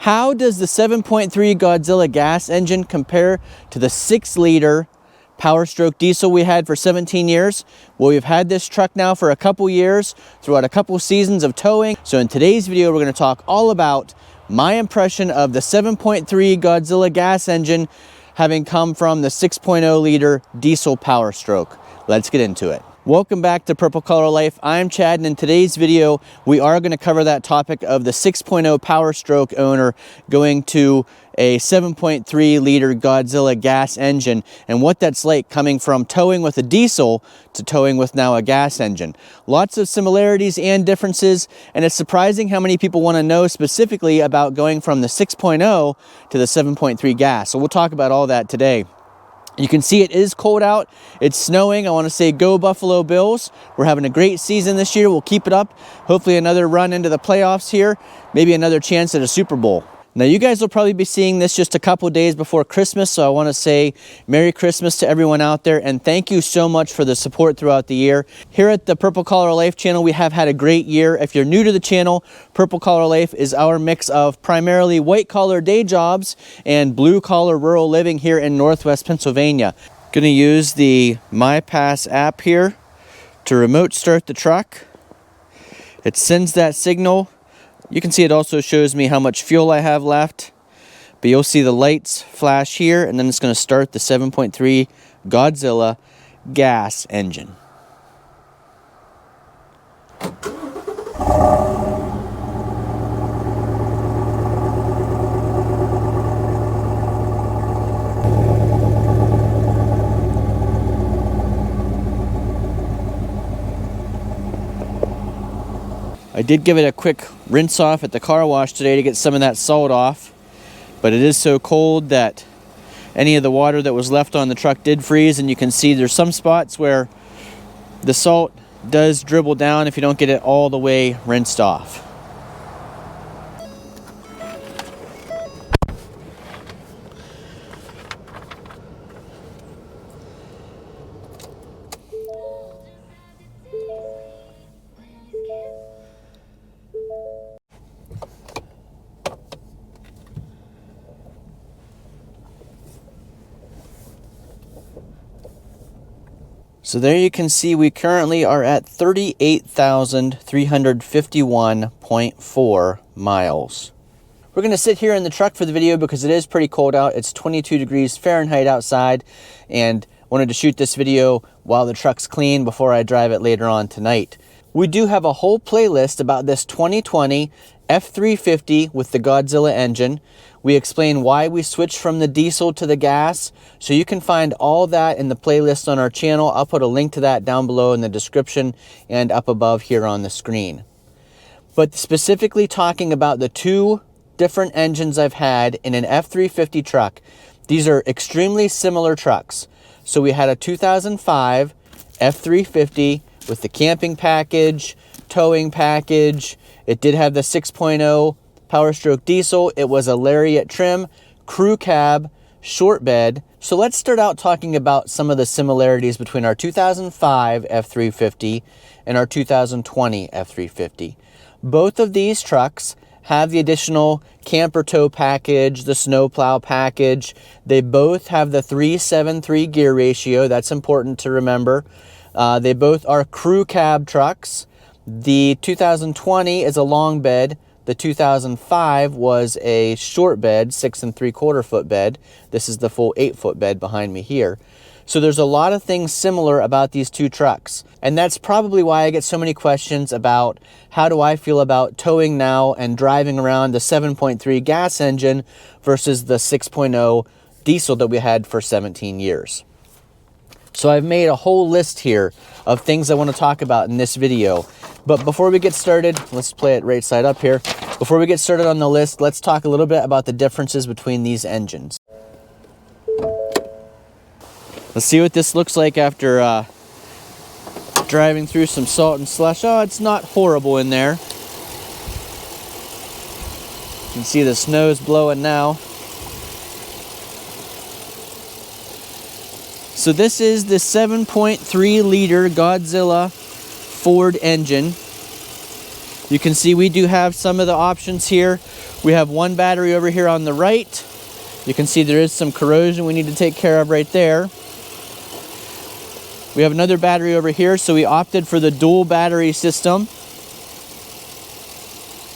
How does the 7.3 Godzilla gas engine compare to the 6-liter Powerstroke diesel we had for 17 years? Well, we've had this truck now for a couple years, throughout a couple seasons of towing. So in today's video, we're going to talk all about my impression of the 7.3 Godzilla gas engine having come from the 6.0 liter diesel Powerstroke. Let's get into it. Welcome back to Purple Color Life. I'm Chad, and in today's video, we are going to cover that topic of the 6.0 Powerstroke owner going to a 7.3 liter Godzilla gas engine and what that's like coming from towing with a diesel to towing with now a gas engine. Lots of similarities and differences, and it's surprising how many people want to know specifically about going from the 6.0 to the 7.3 gas. So we'll talk about all that today. You can see it is cold out. It's snowing. I want to say go Buffalo Bills. We're having a great season this year. We'll keep it up. Hopefully another run into the playoffs here. Maybe another chance at a Super Bowl. Now you guys will probably be seeing this just a couple days before Christmas, so I want to say Merry Christmas to everyone out there, and thank you so much for the support throughout the year. Here at the Purple Collar Life channel, we have had a great year. If you're new to the channel, Purple Collar Life is our mix of primarily white collar day jobs and blue collar rural living here in Northwest Pennsylvania. Going to use the MyPass app here to remote start the truck. It sends that signal. You can see it also shows me how much fuel I have left, but you'll see the lights flash here, and then it's going to start the 7.3 Godzilla gas engine. I did give it a quick rinse off at the car wash today to get some of that salt off, but it is so cold that any of the water that was left on the truck did freeze, and you can see there's some spots where the salt does dribble down if you don't get it all the way rinsed off. So there you can see we currently are at 38,351.4 miles. We're going to sit here in the truck for the video because it is pretty cold out. It's 22 degrees Fahrenheit outside, and wanted to shoot this video while the truck's clean before I drive it later on tonight. We do have a whole playlist about this 2020 F350 with the Godzilla engine. We explain why we switched from the diesel to the gas, so you can find all that in the playlist on our channel. I'll put a link to that down below in the description and up above here on the screen. But specifically talking about the two different engines I've had in an F350 truck, these are extremely similar trucks. So we had a 2005 F350 with the camping package, towing package. It did have the 6.0 Powerstroke diesel. It was a Lariat trim, crew cab, short bed. So let's start out talking about some of the similarities between our 2005 F350 and our 2020 F350. Both of these trucks have the additional camper tow package, the snow plow package. They both have the 3-7-3 gear ratio. That's important to remember. They both are crew cab trucks. The 2020 is a long bed. The 2005 was a short bed, 6 3/4 foot bed. This is the full 8-foot bed behind me here. So there's a lot of things similar about these two trucks. And that's probably why I get so many questions about how do I feel about towing now and driving around the 7.3 gas engine versus the 6.0 diesel that we had for 17 years. So I've made a whole list here of things I want to talk about in this video. But before we get started, let's play it right side up here. Before we get started on the list, let's talk a little bit about the differences between these engines. Let's see what this looks like after driving through some salt and slush. Oh, it's not horrible in there. You can see the snow's blowing now. So this is the 7.3 liter Godzilla Ford engine. You can see we do have some of the options here. We have one battery over here on the right. You can see there is some corrosion we need to take care of right there. We have another battery over here, so we opted for the dual battery system.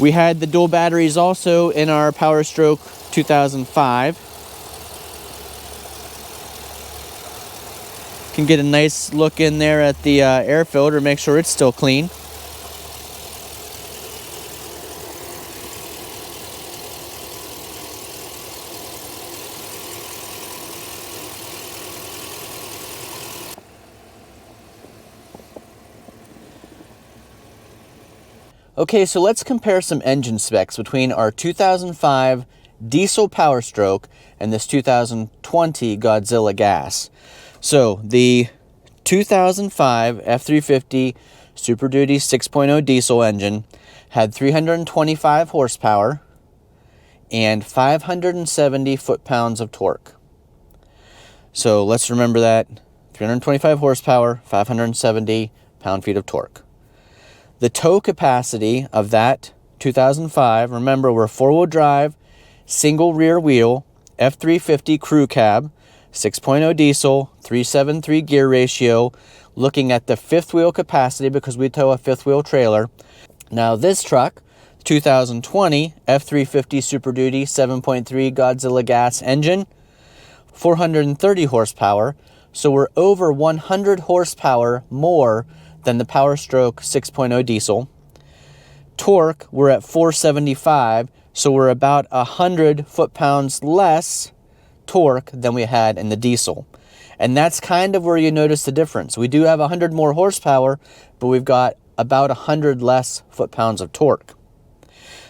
We had the dual batteries also in our Powerstroke 2005. Can get a nice look in there at the air filter, make sure it's still clean. Okay, so let's compare some engine specs between our 2005 diesel Powerstroke and this 2020 Godzilla gas. So the 2005 F350 Super Duty 6.0 diesel engine had 325 horsepower and 570 foot-pounds of torque. So let's remember that, 325 horsepower, 570 pound-feet of torque. The tow capacity of that 2005, remember we're four-wheel drive, single rear wheel, F350 crew cab, 6.0 diesel, 373 gear ratio, looking at the fifth wheel capacity because we tow a fifth wheel trailer. Now this truck, 2020 F350 Super Duty 7.3 Godzilla gas engine, 430 horsepower, so we're over 100 horsepower more than the Powerstroke 6.0 diesel. Torque, we're at 475, so we're about 100 foot-pounds less torque than we had in the diesel. And that's kind of where you notice the difference. We do have 100 more horsepower, but we've got about 100 less foot-pounds of torque.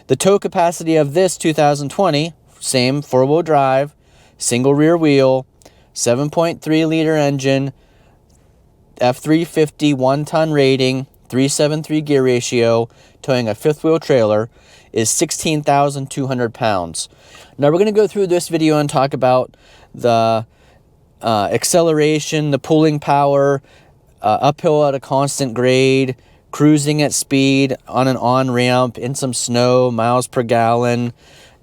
The tow capacity of this 2020, same four-wheel drive, single rear wheel, 7.3 liter engine, F350 1-ton rating, 373 gear ratio, towing a fifth wheel trailer, is 16,200 pounds. Now we're going to go through this video and talk about the acceleration, the pulling power, uphill at a constant grade, cruising at speed on an on-ramp, in some snow, miles per gallon,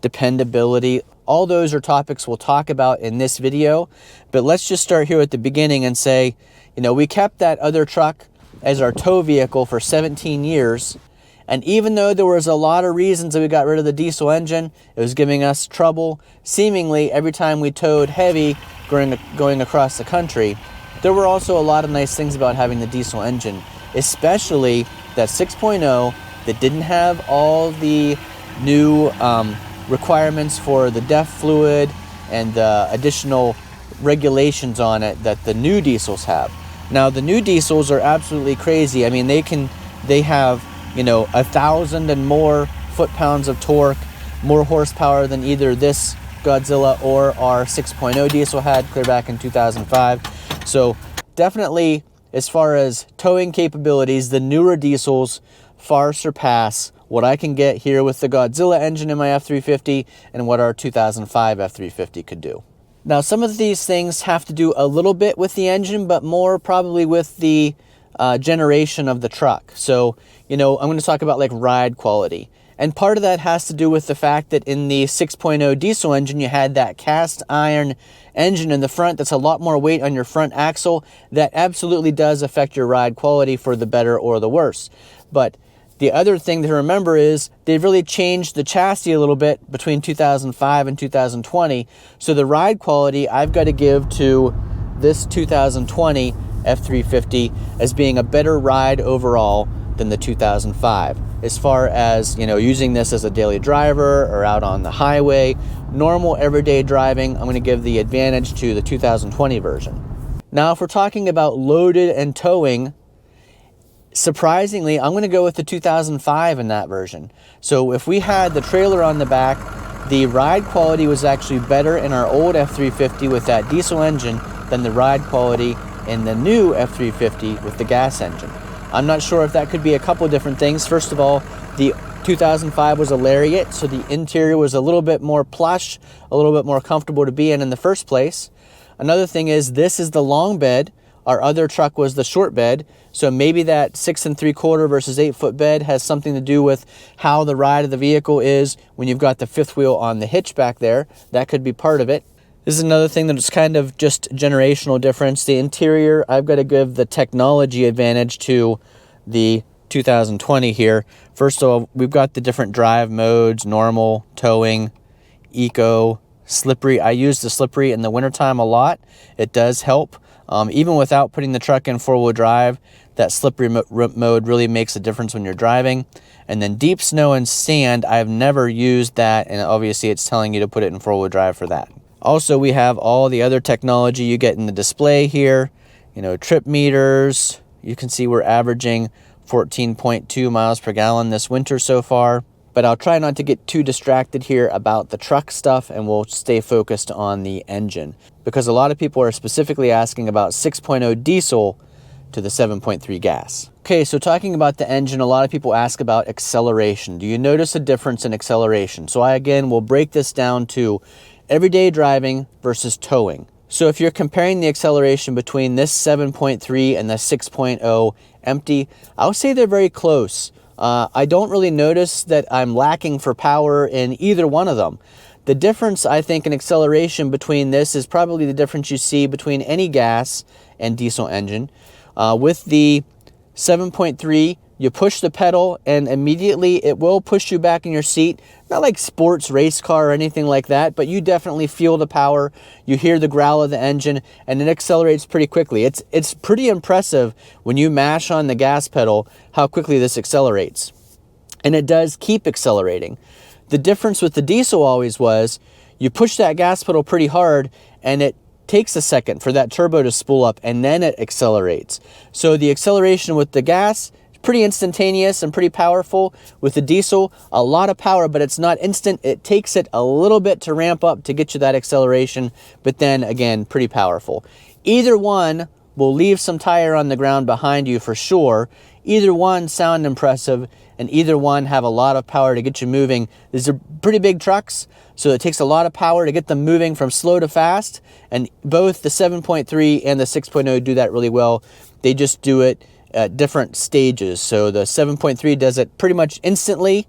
dependability. All those are topics we'll talk about in this video, but let's just start here at the beginning and say, you know, we kept that other truck as our tow vehicle for 17 years, and even though there was a lot of reasons that we got rid of the diesel engine, it was giving us trouble seemingly every time we towed heavy going across the country, there were also a lot of nice things about having the diesel engine, especially that 6.0 that didn't have all the new requirements for the DEF fluid and the additional regulations on it that the new diesels have. Now the new diesels are absolutely crazy. I mean, they have, you know, 1,000 and more foot-pounds of torque, more horsepower than either this Godzilla or our 6.0 diesel had clear back in 2005. So definitely, as far as towing capabilities, the newer diesels far surpass what I can get here with the Godzilla engine in my F350 and what our 2005 F350 could do. Now, some of these things have to do a little bit with the engine, but more probably with the generation of the truck. So, you know, I'm going to talk about like ride quality. And part of that has to do with the fact that in the 6.0 diesel engine, you had that cast iron engine in the front that's a lot more weight on your front axle. That absolutely does affect your ride quality for the better or the worse. But the other thing to remember is they've really changed the chassis a little bit between 2005 and 2020. So the ride quality I've got to give to this 2020 F350 as being a better ride overall than the 2005. As far as, you know, using this as a daily driver or out on the highway, normal everyday driving, I'm going to give the advantage to the 2020 version. Now, if we're talking about loaded and towing, surprisingly, I'm going to go with the 2005 in that version. So if we had the trailer on the back, the ride quality was actually better in our old F350 with that diesel engine than the ride quality in the new F350 with the gas engine. I'm not sure if that could be a couple different things. First of all, the 2005 was a Lariat, so the interior was a little bit more plush, a little bit more comfortable to be in the first place. Another thing is this is the long bed our other truck was the short bed. So maybe that 6 3/4 versus 8 foot bed has something to do with how the ride of the vehicle is when you've got the fifth wheel on the hitch back there. That could be part of it. This is another thing that's kind of just generational difference. The interior, I've got to give the technology advantage to the 2020 here. First of all, we've got the different drive modes: normal, towing, eco, slippery. I use the slippery in the wintertime a lot. It does help. Even without putting the truck in four-wheel drive, that slippery mode really makes a difference when you're driving. And then deep snow and sand, I've never used that, and obviously it's telling you to put it in four-wheel drive for that. Also, we have all the other technology you get in the display here. You know, trip meters. You can see we're averaging 14.2 miles per gallon this winter so far. But I'll try not to get too distracted here about the truck stuff, and we'll stay focused on the engine, because a lot of people are specifically asking about 6.0 diesel to the 7.3 gas. Okay, so talking about the engine, a lot of people ask about acceleration. Do you notice a difference in acceleration? So I, again, will break this down to everyday driving versus towing. So if you're comparing the acceleration between this 7.3 and the 6.0 empty, I would say they're very close. I don't really notice that I'm lacking for power in either one of them. The difference, I think, in acceleration between this is probably the difference you see between any gas and diesel engine. With the 7.3, you push the pedal and immediately it will push you back in your seat. Not like sports race car or anything like that, but you definitely feel the power. You hear the growl of the engine, and it accelerates pretty quickly. It's pretty impressive when you mash on the gas pedal how quickly this accelerates. And it does keep accelerating. The difference with the diesel always was you push that gas pedal pretty hard and it takes a second for that turbo to spool up, and then it accelerates. So the acceleration with the gas, pretty instantaneous and pretty powerful. With the diesel, a lot of power, but it's not instant. It takes it a little bit to ramp up to get you that acceleration, but then again, pretty powerful. Either one will leave some tire on the ground behind you for sure. Either one sound impressive, and either one have a lot of power to get you moving. These are pretty big trucks, so it takes a lot of power to get them moving from slow to fast, and both the 7.3 and the 6.0 do that really well. They just do it at different stages. So the 7.3 does it pretty much instantly.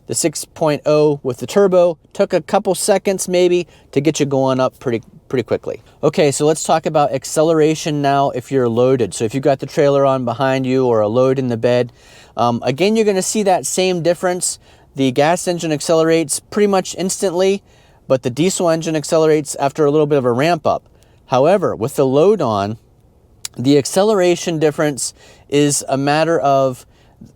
The 6.0 with the turbo took a couple seconds maybe to get you going up pretty quickly. Okay, so let's talk about acceleration now if you're loaded. So if you've got the trailer on behind you or a load in the bed, again, you're gonna see that same difference. The gas engine accelerates pretty much instantly, but the diesel engine accelerates after a little bit of a ramp up. However, with the load on, the acceleration difference is a matter of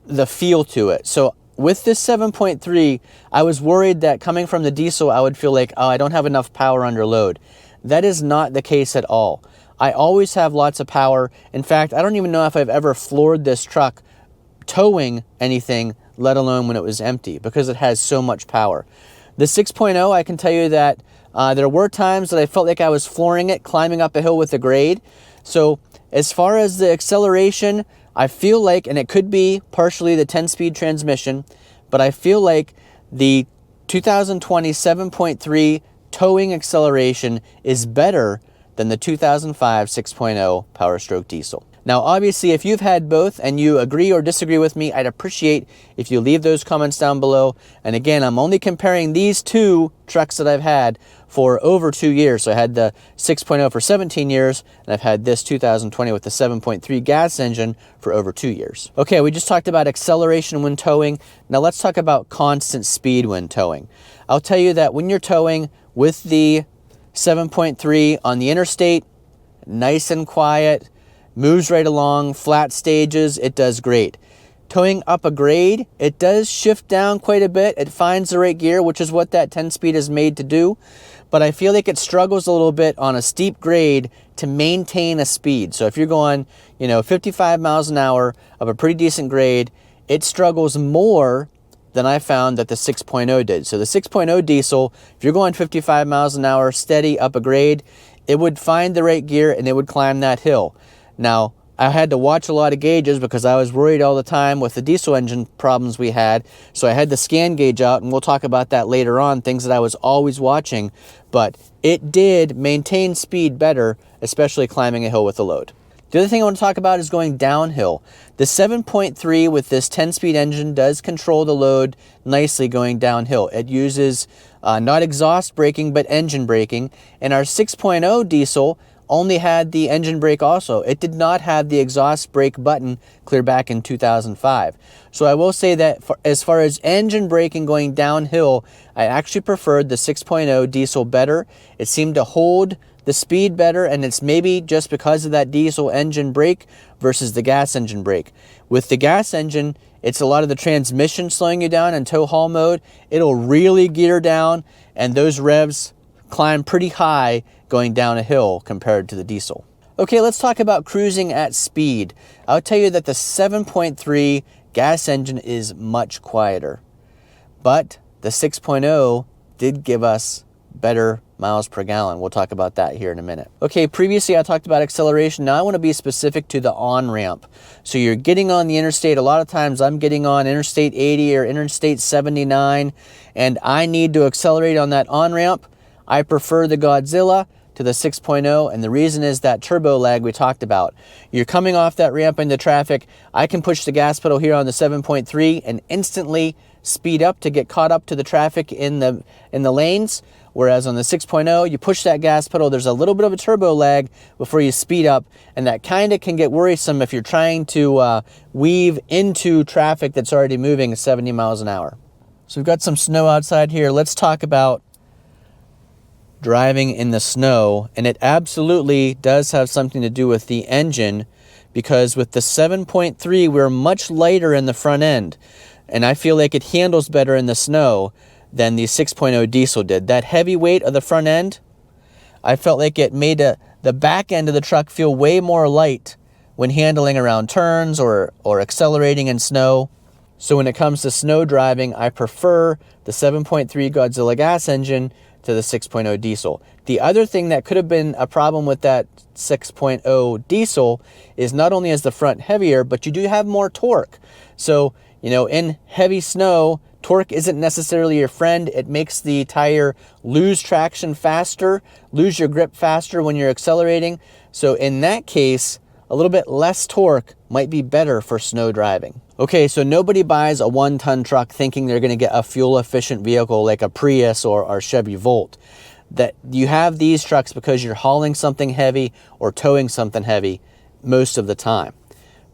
the feel to it. So with this 7.3, I was worried that coming from the diesel, I would feel like, oh, I don't have enough power under load. That is not the case at all. I always have lots of power. In fact, I don't even know if I've ever floored this truck towing anything, let alone when it was empty, because it has so much power. The 6.0, I can tell you that there were times that I felt like I was flooring it, climbing up a hill with a grade. So as far as the acceleration, I feel like, and it could be partially the 10-speed transmission, but I feel like the 2020 7.3 towing acceleration is better than the 2005 6.0 Powerstroke diesel. Now, obviously, if you've had both and you agree or disagree with me, I'd appreciate if you leave those comments down below. And again, I'm only comparing these two trucks that I've had for over 2 years. So I had the 6.0 for 17 years, and I've had this 2020 with the 7.3 gas engine for over 2 years. Okay, we just talked about acceleration when towing. Now let's talk about constant speed when towing. I'll tell you that when you're towing with the 7.3 on the interstate, nice and quiet, moves right along, flat stages, it does great. Towing up a grade, it does shift down quite a bit. It finds the right gear, which is what that 10-speed is made to do. But I feel like it struggles a little bit on a steep grade to maintain a speed. So if you're going, 55 miles an hour of a pretty decent grade, it struggles more than I found that the 6.0 did. So the 6.0 diesel, if you're going 55 miles an hour steady up a grade, it would find the right gear and it would climb that hill. Now, I had to watch a lot of gauges because I was worried all the time with the diesel engine problems we had. So I had the scan gauge out, and we'll talk about that later on, things that I was always watching. But it did maintain speed better, especially climbing a hill with a load. The other thing I want to talk about is going downhill. The 7.3 with this 10-speed engine does control the load nicely going downhill. It uses not exhaust braking, but engine braking. And our 6.0 diesel only had the engine brake also. It did not have the exhaust brake button clear back in 2005. So I will say that as far as engine braking going downhill, I actually preferred the 6.0 diesel better. It seemed to hold the speed better, and it's maybe just because of that diesel engine brake versus the gas engine brake. With the gas engine, it's a lot of the transmission slowing you down in tow haul mode. It'll really gear down, and those revs climb pretty high going down a hill compared to the diesel. Okay, let's talk about cruising at speed. I'll tell you that the 7.3 gas engine is much quieter, but the 6.0 did give us better miles per gallon. We'll talk about that here in a minute. Okay, previously I talked about acceleration. Now I want to be specific to the on-ramp. So you're getting on the interstate. A lot of times I'm getting on Interstate 80 or Interstate 79, and I need to accelerate on that on-ramp. I prefer the Godzilla to the 6.0, and the reason is that turbo lag we talked about. You're coming off that ramp into traffic. I can push the gas pedal here on the 7.3 and instantly speed up to get caught up to the traffic in the lanes. Whereas on the 6.0, you push that gas pedal, there's a little bit of a turbo lag before you speed up, and that kind of can get worrisome if you're trying to weave into traffic that's already moving 70 miles an hour. So we've got some snow outside here. Let's talk about driving in the snow, and it absolutely does have something to do with the engine, because with the 7.3, we're much lighter in the front end, and I feel like it handles better in the snow than the 6.0 diesel did. That heavy weight of the front end, I felt like it made the back end of the truck feel way more light when handling around turns or accelerating in snow. So when it comes to snow driving, I prefer the 7.3 Godzilla gas engine to the 6.0 diesel. The other thing that could have been a problem with that 6.0 diesel is not only is the front heavier, but you do have more torque. So, you know, in heavy snow, torque isn't necessarily your friend. It makes the tire lose traction faster, lose your grip faster when you're accelerating. So in that case, a little bit less torque might be better for snow driving. Okay, so nobody buys a 1-ton truck thinking they're going to get a fuel-efficient vehicle like a Prius or Chevy Volt. That you have these trucks because you're hauling something heavy or towing something heavy most of the time.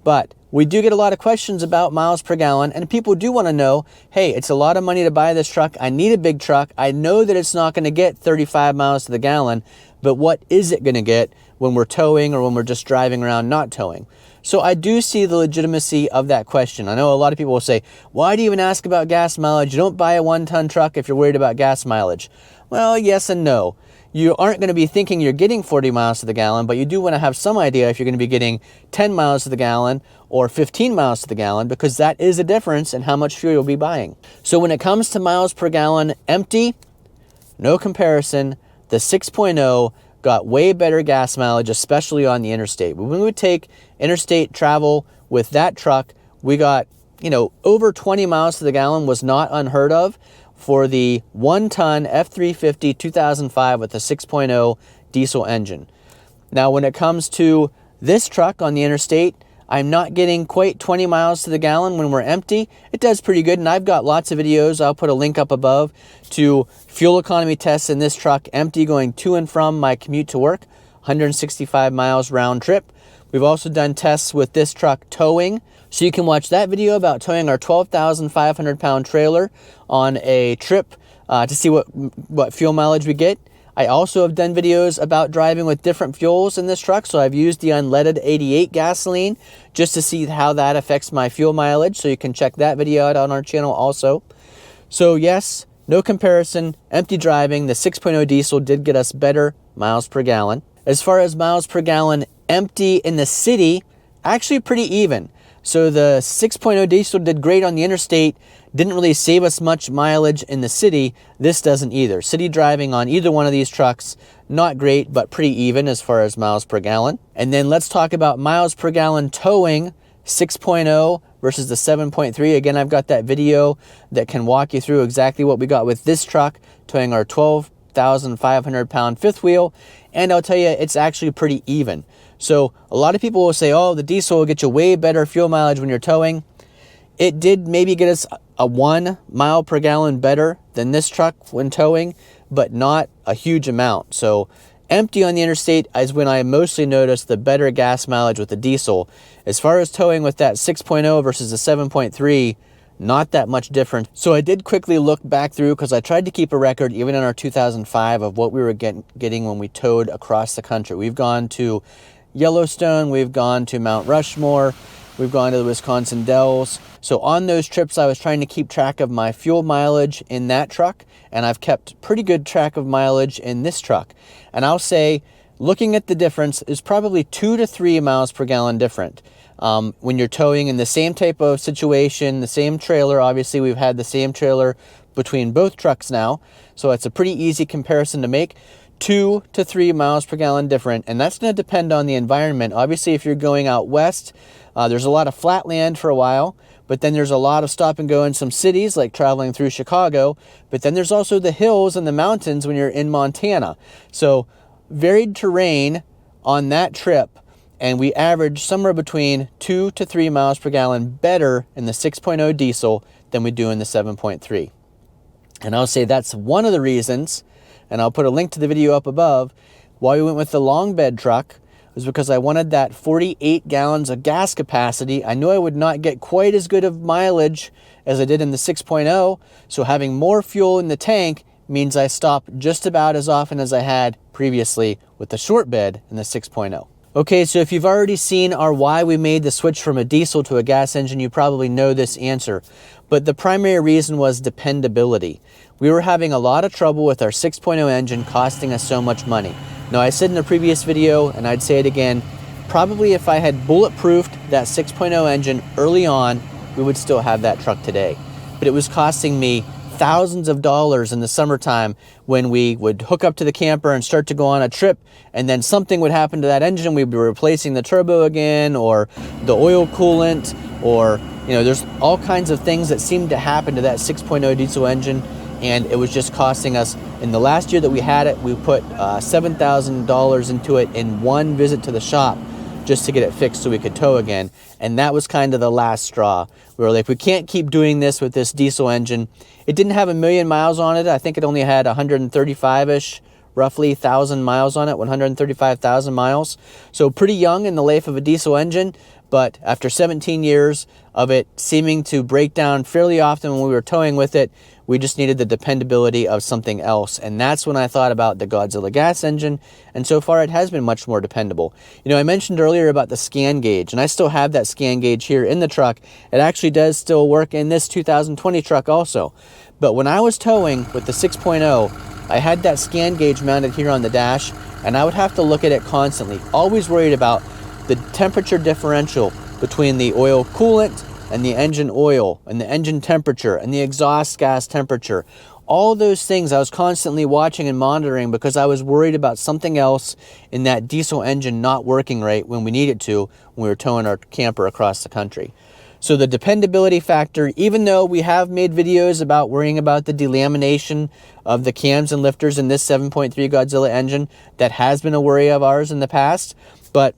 But we do get a lot of questions about miles per gallon, and people do want to know, hey, it's a lot of money to buy this truck. I need a big truck. I know that it's not going to get 35 miles to the gallon, but what is it going to get when we're towing or when we're just driving around not towing? So I do see the legitimacy of that question. I know a lot of people will say, why do you even ask about gas mileage? You don't buy a 1-ton truck if you're worried about gas mileage. Well, yes and no. You aren't going to be thinking you're getting 40 miles to the gallon, but you do want to have some idea if you're going to be getting 10 miles to the gallon or 15 miles to the gallon, because that is a difference in how much fuel you'll be buying. So when it comes to miles per gallon empty, no comparison. The 6.0 got way better gas mileage, especially on the interstate. When we would take interstate travel with that truck, we got, you know, over 20 miles to the gallon was not unheard of for the 1-ton F350 2005 with a 6.0 diesel engine. Now, when it comes to this truck on the interstate, I'm not getting quite 20 miles to the gallon when we're empty. It does pretty good, and I've got lots of videos. I'll put a link up above to fuel economy tests in this truck empty going to and from my commute to work, 165 miles round trip. We've also done tests with this truck towing, so you can watch that video about towing our 12,500 pound trailer on a trip to see what fuel mileage we get. I also have done videos about driving with different fuels in this truck, so I've used the unleaded 88 gasoline just to see how that affects my fuel mileage, so you can check that video out on our channel also. So yes, no comparison, empty driving, the 6.0 diesel did get us better miles per gallon. As far as miles per gallon empty in the city, actually pretty even. So the 6.0 diesel did great on the interstate, didn't really save us much mileage in the city. This doesn't either. City driving on either one of these trucks, not great, but pretty even as far as miles per gallon. And then let's talk about miles per gallon towing, 6.0 versus the 7.3. Again, I've got that video that can walk you through exactly what we got with this truck, towing our 12,000 1,500-pound fifth wheel, and I'll tell you, it's actually pretty even. So a lot of people will say, oh, the diesel will get you way better fuel mileage when you're towing. It did maybe get us a 1 mile per gallon better than this truck when towing, but not a huge amount. So empty on the interstate is when I mostly noticed the better gas mileage with the diesel. As far as towing with that 6.0 versus the 7.3, not that much different. So I did quickly look back through, because I tried to keep a record even in our 2005 of what we were getting when we towed across the country. We've gone to Yellowstone, we've gone to Mount Rushmore, we've gone to the Wisconsin Dells. So on those trips, I was trying to keep track of my fuel mileage in that truck, and I've kept pretty good track of mileage in this truck. And I'll say, looking at the difference, is probably 2 to 3 miles per gallon different. When you're towing in the same type of situation, the same trailer, obviously we've had the same trailer between both trucks now, so it's a pretty easy comparison to make. 2 to 3 miles per gallon different, and that's going to depend on the environment. Obviously, if you're going out west, there's a lot of flat land for a while, but then there's a lot of stop and go in some cities, like traveling through Chicago, but then there's also the hills and the mountains when you're in Montana. So varied terrain on that trip, and we averaged somewhere between 2 to 3 miles per gallon better in the 6.0 diesel than we do in the 7.3. And I'll say that's one of the reasons, and I'll put a link to the video up above, why we went with the long bed truck was because I wanted that 48 gallons of gas capacity. I knew I would not get quite as good of mileage as I did in the 6.0, so having more fuel in the tank means I stop just about as often as I had previously with the short bed in the 6.0. Okay, so if you've already seen our why we made the switch from a diesel to a gas engine, you probably know this answer. But the primary reason was dependability. We were having a lot of trouble with our 6.0 engine costing us so much money. Now, I said in a previous video, and I'd say it again, probably if I had bulletproofed that 6.0 engine early on, we would still have that truck today. But it was costing me thousands of dollars in the summertime when we would hook up to the camper and start to go on a trip, and then something would happen to that engine. We'd be replacing the turbo again, or the oil coolant, or there's all kinds of things that seemed to happen to that 6.0 diesel engine, and it was just costing us. In the last year that we had it, we put $7,000 into it in one visit to the shop just to get it fixed so we could tow again. And that was kind of the last straw. We were like, we can't keep doing this with this diesel engine. It didn't have 1 million miles on it. I think it only had 135-ish, roughly 1,000 miles on it, 135,000 miles. So pretty young in the life of a diesel engine, but after 17 years of it seeming to break down fairly often when we were towing with it, we just needed the dependability of something else. And that's when I thought about the Godzilla gas engine, and so far it has been much more dependable. I mentioned earlier about the scan gauge, and I still have that scan gauge here in the truck. It actually does still work in this 2020 truck also. But when I was towing with the 6.0, I had that scan gauge mounted here on the dash, and I would have to look at it constantly, always worried about the temperature differential between the oil coolant and the engine oil and the engine temperature and the exhaust gas temperature. All those things I was constantly watching and monitoring because I was worried about something else in that diesel engine not working right when we needed to when we were towing our camper across the country. So the dependability factor, even though we have made videos about worrying about the delamination of the cams and lifters in this 7.3 Godzilla engine, that has been a worry of ours in the past, but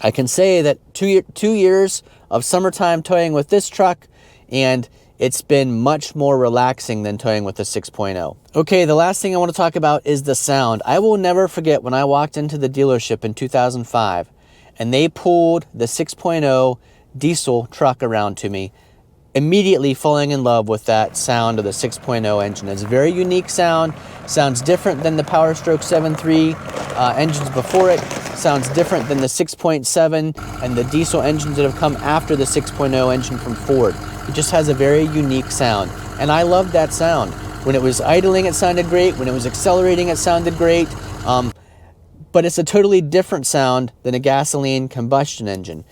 I can say that 2 years of summertime towing with this truck, and it's been much more relaxing than towing with the 6.0. Okay, the last thing I want to talk about is the sound. I will never forget when I walked into the dealership in 2005 and they pulled the 6.0 diesel truck around to me, immediately falling in love with that sound of the 6.0 engine. It's a very unique sound, sounds different than the Powerstroke 7.3 engines before it, sounds different than the 6.7 and the diesel engines that have come after the 6.0 engine from Ford. It just has a very unique sound, and I love that sound. When it was idling, it sounded great. When it was accelerating, it sounded great. But it's a totally different sound than a gasoline combustion engine.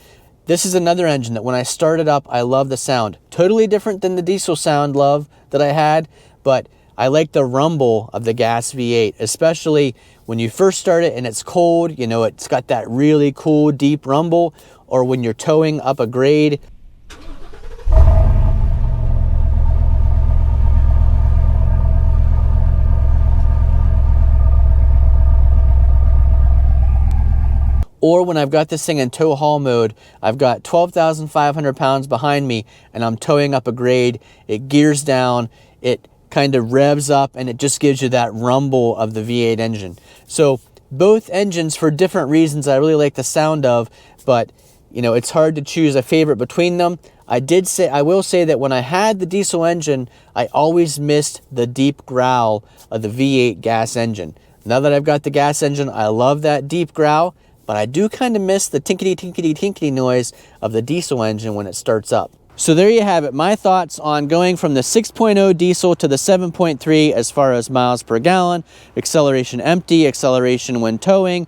This is another engine that when I started up, I love the sound. Totally different than the diesel sound love that I had, but I like the rumble of the gas V8, especially when you first start it and it's cold, it's got that really cool deep rumble, or when you're towing up a grade. Or when I've got this thing in tow haul mode, I've got 12,500 pounds behind me and I'm towing up a grade, it gears down, it kind of revs up, and it just gives you that rumble of the V8 engine. So both engines, for different reasons, I really like the sound of, but you know, it's hard to choose a favorite between them. I will say that when I had the diesel engine, I always missed the deep growl of the V8 gas engine. Now that I've got the gas engine, I love that deep growl, but I do kind of miss the tinkety tinkety tinkety noise of the diesel engine when it starts up. So there you have it, my thoughts on going from the 6.0 diesel to the 7.3 as far as miles per gallon, acceleration empty, acceleration when towing,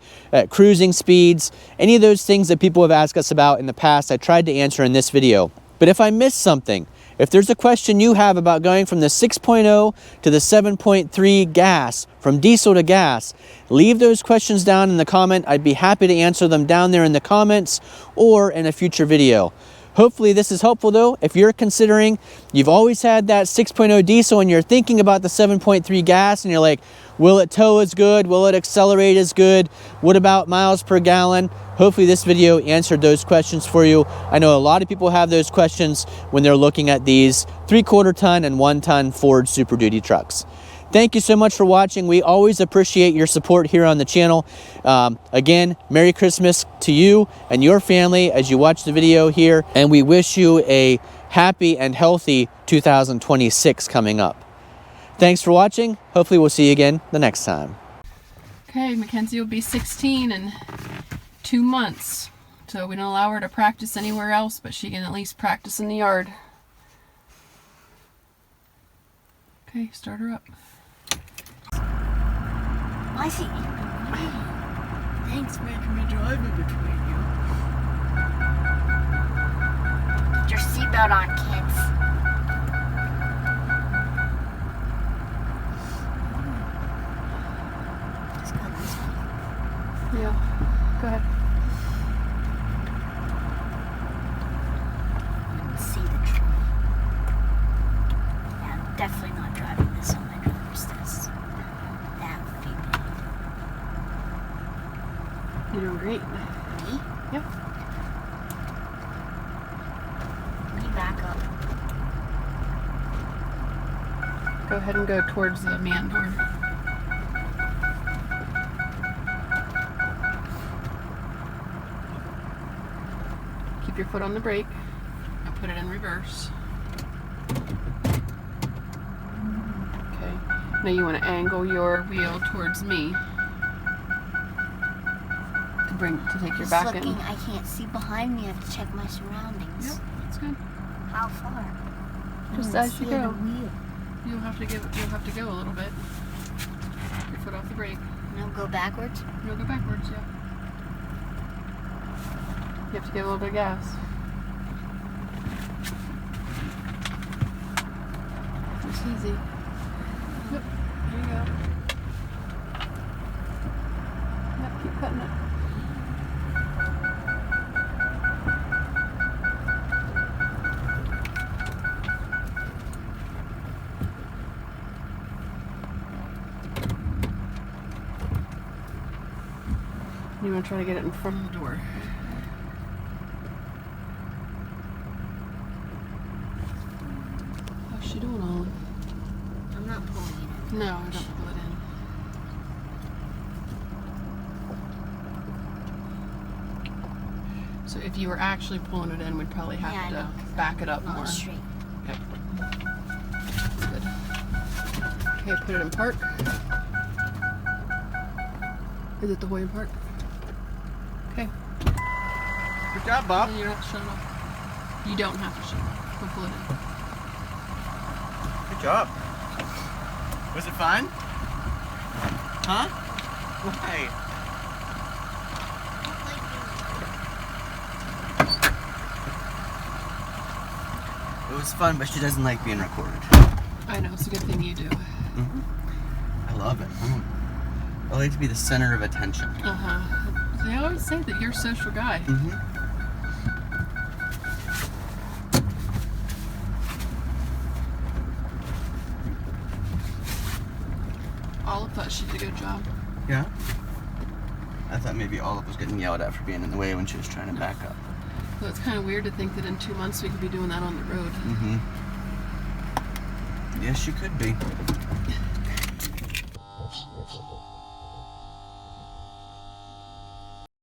cruising speeds, any of those things that people have asked us about in the past, I tried to answer in this video. But if I missed something, if there's a question you have about going from the 6.0 to the 7.3 gas, from diesel to gas, leave those questions down in the comment. I'd be happy to answer them down there in the comments or in a future video. Hopefully this is helpful though. If you're considering, you've always had that 6.0 diesel and you're thinking about the 7.3 gas and you're like, will it tow as good? Will it accelerate as good? What about miles per gallon? Hopefully this video answered those questions for you. I know a lot of people have those questions when they're looking at these 3/4 ton and 1 ton Ford Super Duty trucks. Thank you so much for watching. We always appreciate your support here on the channel. Again, Merry Christmas to you and your family as you watch the video here, and we wish you a happy and healthy 2026 coming up. Thanks for watching. Hopefully we'll see you again the next time. Okay, Mackenzie will be 16 in 2 months, so we don't allow her to practice anywhere else, but she can at least practice in the yard. Okay, start her up. I see. Thanks for making me drive in between you. Get your seatbelt on, kids. Let's go this way. Yeah, go ahead. You can see the tree. Yeah, I'm definitely not driving this on my driver's test. That would be bad. You're doing great. Me? Yep. Let me back up. Go ahead and go towards the man door. Keep your foot on the brake and put it in reverse. Okay. Now you want to angle your wheel towards me to take your back looking, in. I can't see behind me. I have to check my surroundings. Yep, that's good. How far? Just I as you see the go. wheel. You'll have to go a little bit. Your foot off the brake. No, go backwards. You'll go backwards, yeah. You have to give a little bit of gas. It's easy. Yep, there you go. Yep, keep cutting it. You want to try to get it in front of the door. How's she doing, Olin? I'm not pulling it in. No, I don't pull it in. So if you were actually pulling it in, we'd probably have to back it up Not more. straight. Okay. Good. Okay, put it in park. Is it the Hoy in park? Okay. Good job, Bob. And you're not shut off. You don't have to shut off. Go pull it in. Good job. Was it fun? Huh? Why? It was fun, but she doesn't like being recorded. I know, it's a good thing you do. Mm-hmm. I love it. I like to be the center of attention. Uh-huh. They always say that you're a social guy. Mm-hmm. Olive thought she did a good job. Yeah. I thought maybe Olive was getting yelled at for being in the way when she was trying to back up. So it's kind of weird to think that in 2 months we could be doing that on the road. Yes, you could be.